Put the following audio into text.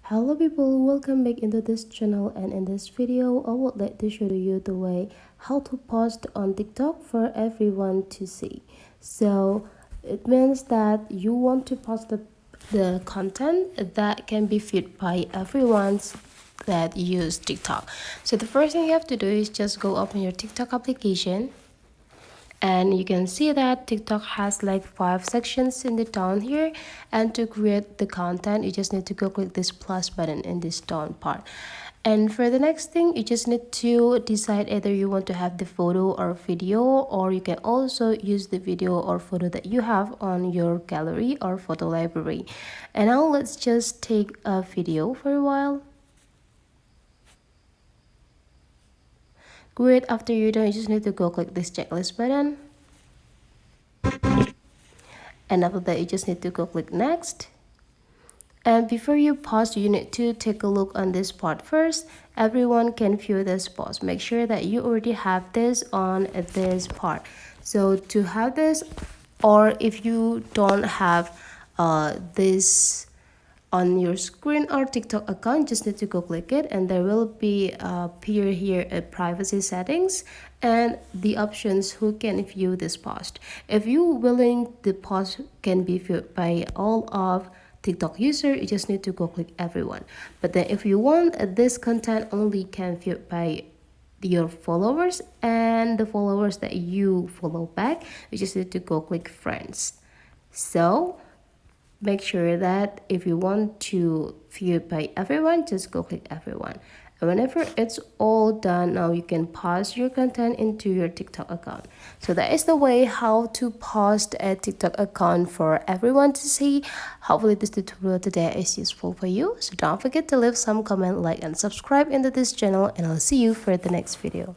Hello people, welcome back into this channel, and in this video I would like to show you the way how to post on TikTok for everyone to see. So it means that you want to post the content that can be viewed by everyone that use TikTok. So the first thing you have to do is just go open your TikTok application. And you can see that TikTok has like 5 sections in the down here, and to create the content you just need to go click this plus button in this down part. And for the next thing, you just need to decide either you want to have the photo or video, or you can also use the video or photo that you have on your gallery or photo library. And now let's just take a video for a while. Great, after you're done, you just need to go click this checklist button. And after that, you just need to go click next. And before you pause, you need to take a look on this part first. Everyone can view this post. Make sure that you already have this on this part. So to have this, or if you don't have this on your screen or TikTok account, just need to go click it, and there will be appear here a privacy settings and the options who can view this post. If you willing the post can be viewed by all of TikTok user, you just need to go click everyone. But then if you want this content only can view by your followers and the followers that you follow back, you just need to go click friends. So make sure that if you want to view it by everyone, just go click everyone. And whenever it's all done, now you can post your content into your TikTok account. So that is the way how to post a TikTok account for everyone to see. Hopefully this tutorial today is useful for you. So don't forget to leave some comment, like and subscribe into this channel, and I'll see you for the next video.